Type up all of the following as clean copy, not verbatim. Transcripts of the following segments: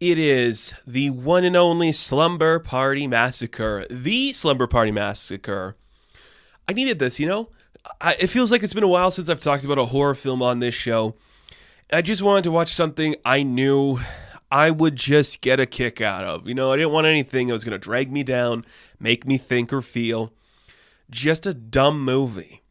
It is the one and only Slumber Party Massacre. The Slumber Party Massacre. I needed this, it feels like it's been a while since I've talked about a horror film on this show. I just wanted to watch something I knew I would just get a kick out of. I didn't want anything that was going to drag me down, make me think or feel. Just a dumb movie.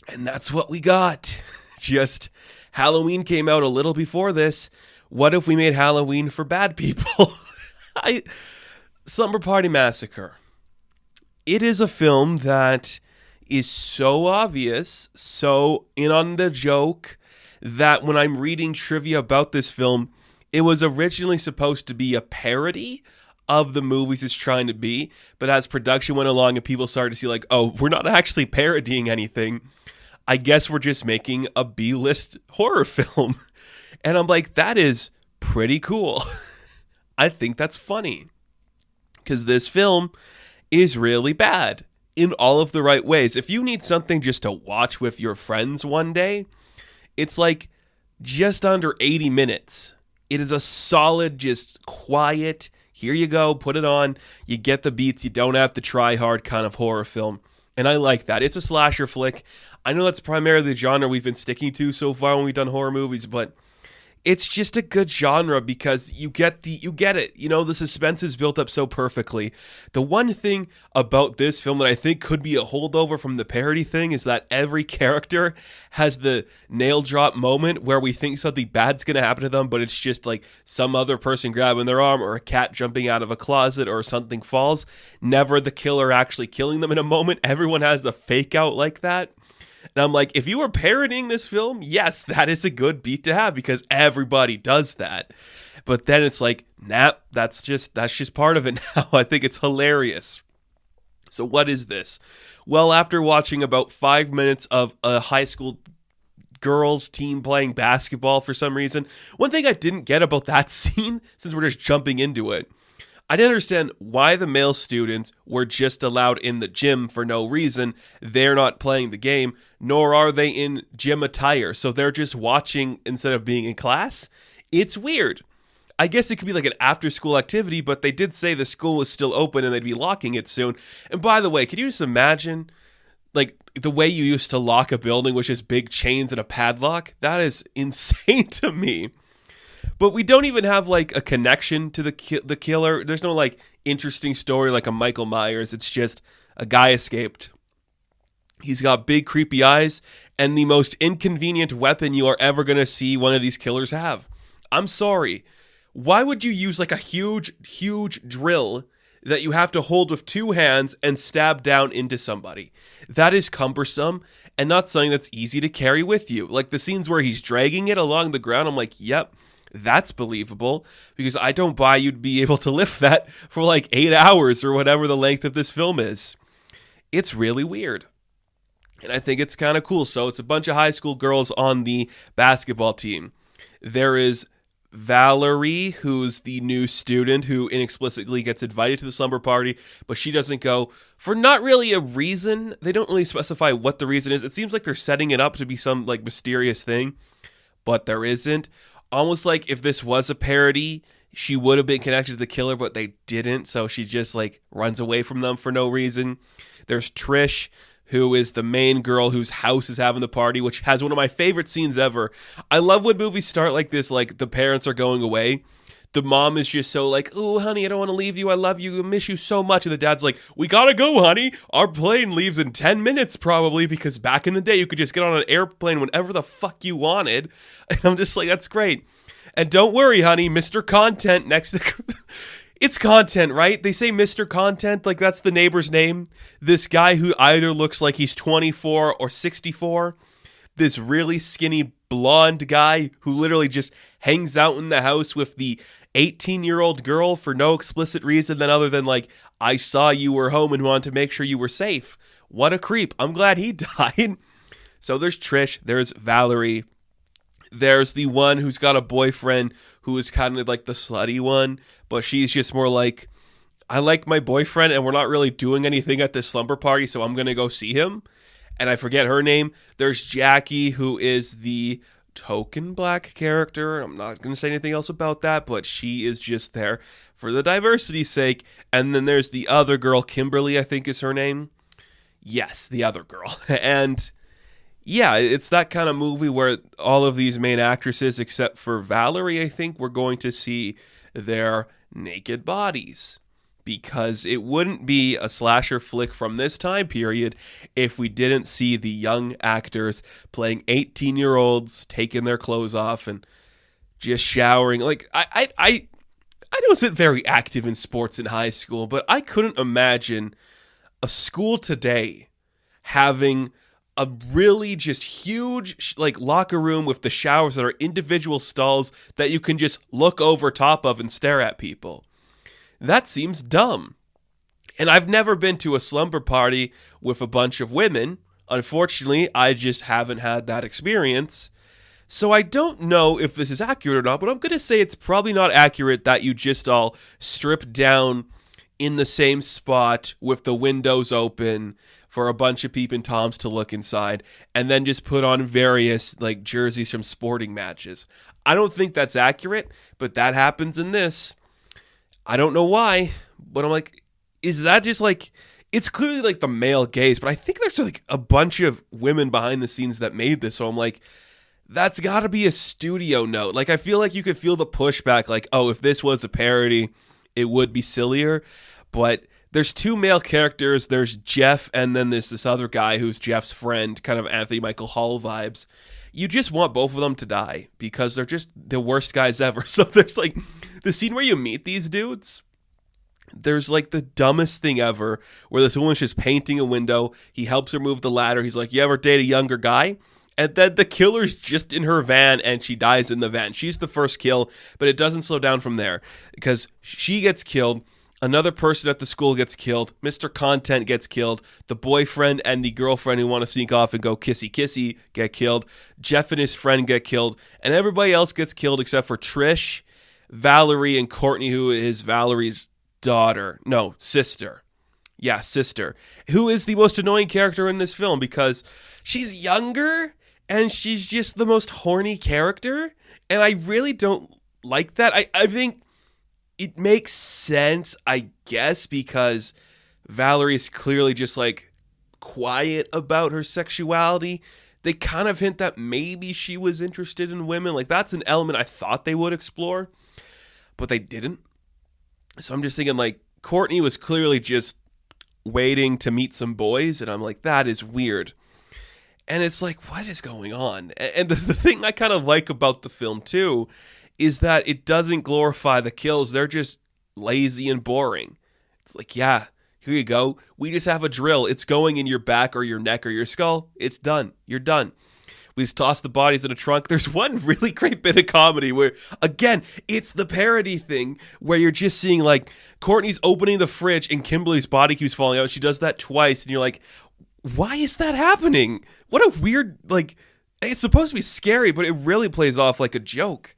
And that's what we got. Just Halloween came out a little before this. What if we made Halloween for bad people? Slumber Party Massacre. It is a film that is so obvious, so in on the joke, that when I'm reading trivia about this film, it was originally supposed to be a parody of the movies it's trying to be, but as production went along and people started to see like, oh, we're not actually parodying anything, I guess we're just making a B-list horror film. And I'm like, that is pretty cool. I think that's funny. Because this film is really bad in all of the right ways. If you need something just to watch with your friends one day, it's like just under 80 minutes. It is a solid, just quiet, here you go, put it on, you get the beats, you don't have to try hard kind of horror film. And I like that. It's a slasher flick. I know that's primarily the genre we've been sticking to so far when we've done horror movies, but it's just a good genre because you get it. The suspense is built up so perfectly. The one thing about this film that I think could be a holdover from the parody thing is that every character has the nail drop moment where we think something bad's going to happen to them, but it's just like some other person grabbing their arm or a cat jumping out of a closet or something falls. Never the killer actually killing them in a moment. Everyone has a fake out like that. And I'm like, if you were parodying this film, yes, that is a good beat to have because everybody does that. But then it's like, nah, that's just part of it now. I think it's hilarious. So what is this? Well, after watching about 5 minutes of a high school girls team playing basketball for some reason, one thing I didn't get about that scene, since we're just jumping into it, I didn't understand why the male students were just allowed in the gym for no reason. They're not playing the game, nor are they in gym attire. So they're just watching instead of being in class. It's weird. I guess it could be like an after-school activity, but they did say the school was still open and they'd be locking it soon. And by the way, can you just imagine like the way you used to lock a building, which is big chains and a padlock? That is insane to me. But we don't even have like a connection to the killer. There's no like interesting story like a Michael Myers. It's just a guy escaped. He's got big creepy eyes and the most inconvenient weapon you are ever going to see one of these killers have. I'm sorry. Why would you use like a huge drill that you have to hold with two hands and stab down into somebody? That is cumbersome and not something that's easy to carry with you. Like the scenes where he's dragging it along the ground, I'm like, yep. That's believable because I don't buy you'd be able to lift that for like 8 hours or whatever the length of this film is. It's really weird. And I think it's kind of cool. So it's a bunch of high school girls on the basketball team. There is Valerie, who's the new student who inexplicably gets invited to the slumber party, but she doesn't go for not really a reason. They don't really specify what the reason is. It seems like they're setting it up to be some like mysterious thing, but there isn't. Almost like if this was a parody, she would have been connected to the killer, but they didn't. So she just like runs away from them for no reason. There's Trish, who is the main girl whose house is having the party, which has one of my favorite scenes ever. I love when movies start like this, like the parents are going away. The mom is just so like, oh, honey, I don't want to leave you. I love you. I miss you so much. And the dad's like, we got to go, honey. Our plane leaves in 10 minutes probably because back in the day, you could just get on an airplane whenever the fuck you wanted. And I'm just like, that's great. And don't worry, honey, Mr. Content next to... It's Content, right? They say Mr. Content, like that's the neighbor's name. This guy who either looks like he's 24 or 64. This really skinny blonde guy who literally just hangs out in the house with the 18-year-old girl for no explicit reason than other than like, I saw you were home and wanted to make sure you were safe. What a creep. I'm glad he died. So there's Trish, there's Valerie, there's the one who's got a boyfriend who is kind of like the slutty one, but she's just more like, I like my boyfriend and we're not really doing anything at this slumber party, so I'm going to go see him. And I forget her name. There's Jackie, who is the token black character. I'm not going to say anything else about that, but she is just there for the diversity's sake. And then there's the other girl, Kimberly, I think is her name. Yes, the other girl. And yeah, it's that kind of movie where all of these main actresses, except for Valerie, I think, we're going to see their naked bodies. Because it wouldn't be a slasher flick from this time period if we didn't see the young actors playing 18-year-olds taking their clothes off and just showering. Like, I wasn't very active in sports in high school, but I couldn't imagine a school today having a really just huge like locker room with the showers that are individual stalls that you can just look over top of and stare at people. That seems dumb. And I've never been to a slumber party with a bunch of women. Unfortunately, I just haven't had that experience. So I don't know if this is accurate or not, but I'm going to say it's probably not accurate that you just all strip down in the same spot with the windows open for a bunch of peeping toms to look inside and then just put on various like jerseys from sporting matches. I don't think that's accurate, but that happens in this. I don't know why, but I'm like, is that just like, it's clearly like the male gaze, but I think there's like a bunch of women behind the scenes that made this. So I'm like, that's got to be a studio note. Like, I feel like you could feel the pushback, like, oh, if this was a parody, it would be sillier. But there's two male characters. There's Jeff, and then there's this other guy who's Jeff's friend, kind of Anthony Michael Hall vibes. You just want both of them to die because they're just the worst guys ever. So there's like the scene where you meet these dudes. There's like the dumbest thing ever where this woman's just painting a window. He helps her move the ladder. He's like, you ever date a younger guy? And then the killer's just in her van and she dies in the van. She's the first kill, but it doesn't slow down from there because she gets killed. Another person at the school gets killed. Mr. Content gets killed. The boyfriend and the girlfriend who want to sneak off and go kissy-kissy get killed. Jeff and his friend get killed. And everybody else gets killed except for Trish, Valerie, and Courtney, who is Valerie's sister. Yeah, sister. Who is the most annoying character in this film because she's younger and she's just the most horny character. And I really don't like that. I think it makes sense, I guess, because Valerie's clearly just like quiet about her sexuality. They kind of hint that maybe she was interested in women. Like, that's an element I thought they would explore, but they didn't. So I'm just thinking, like, Courtney was clearly just waiting to meet some boys, and I'm like, that is weird. And it's like, what is going on? And the thing I kind of like about the film, too, is that it doesn't glorify the kills. They're just lazy and boring. It's like, yeah, here you go. We just have a drill. It's going in your back or your neck or your skull. It's done. You're done. We just toss the bodies in a trunk. There's one really great bit of comedy where, again, it's the parody thing where you're just seeing, like, Courtney's opening the fridge and Kimberly's body keeps falling out. She does that twice, and you're like, why is that happening? What a weird, like, it's supposed to be scary, but it really plays off like a joke.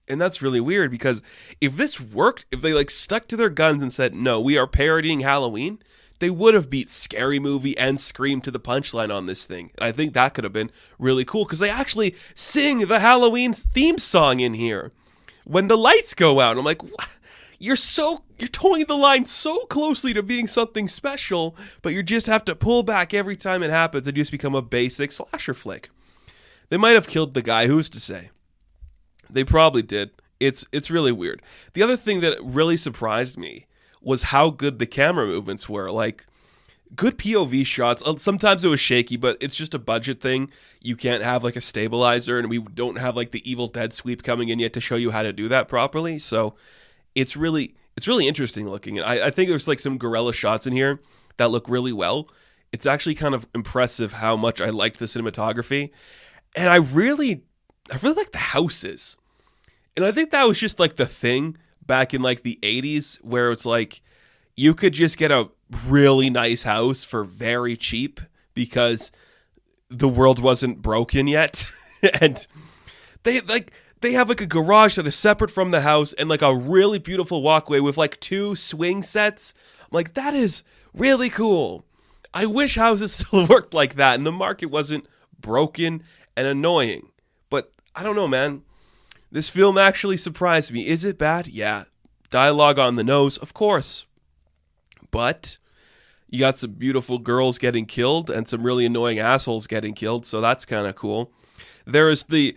And that's really weird because if this worked, if they like stuck to their guns and said, no, we are parodying Halloween, they would have beat Scary Movie and Scream to the punchline on this thing. And I think that could have been really cool because they actually sing the Halloween theme song in here when the lights go out. I'm like, what? You're towing the line so closely to being something special, but you just have to pull back every time it happens and just become a basic slasher flick. They might have killed the guy, who's to say? They probably did. It's really weird. The other thing that really surprised me was how good the camera movements were. Like, good POV shots. Sometimes it was shaky, but it's just a budget thing. You can't have like a stabilizer, and we don't have like the Evil Dead sweep coming in yet to show you how to do that properly. So it's really interesting looking. And I think there's like some guerrilla shots in here that look really well. It's actually kind of impressive how much I liked the cinematography. And I really like the houses. And I think that was just like the thing back in like the 80s where it's like you could just get a really nice house for very cheap because the world wasn't broken yet. And they have like a garage that is separate from the house and like a really beautiful walkway with like 2 swing sets. I'm like, that is really cool. I wish houses still worked like that and the market wasn't broken and annoying. But I don't know, man. This film actually surprised me. Is it bad? Yeah. Dialogue on the nose, of course. But you got some beautiful girls getting killed and some really annoying assholes getting killed, so that's kind of cool. There is the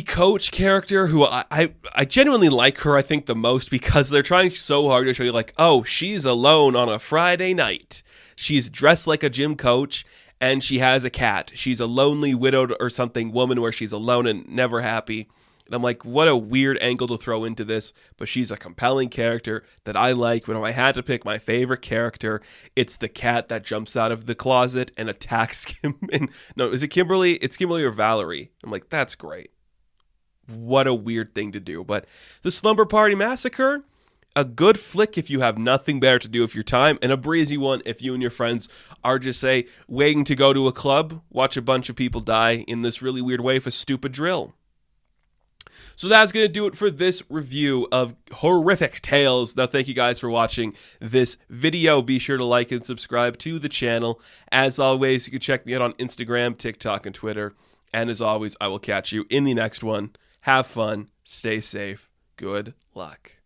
coach character who I genuinely like her, I think, the most because they're trying so hard to show you, like, oh, she's alone on a Friday night. She's dressed like a gym coach, and she has a cat. She's a lonely, widowed or something woman where she's alone and never happy. And I'm like, what a weird angle to throw into this. But she's a compelling character that I like. But if I had to pick my favorite character, it's the cat that jumps out of the closet and attacks Kim. No, is it Kimberly? It's Kimberly or Valerie. I'm like, that's great. What a weird thing to do. But the Slumber Party Massacre, a good flick if you have nothing better to do with your time, and a breezy one if you and your friends are just, say, waiting to go to a club, watch a bunch of people die in this really weird way with a stupid drill. So that's going to do it for this review of Horrific Tales. Now, thank you guys for watching this video. Be sure to like and subscribe to the channel. As always, you can check me out on Instagram, TikTok, and Twitter. And as always, I will catch you in the next one. Have fun. Stay safe. Good luck.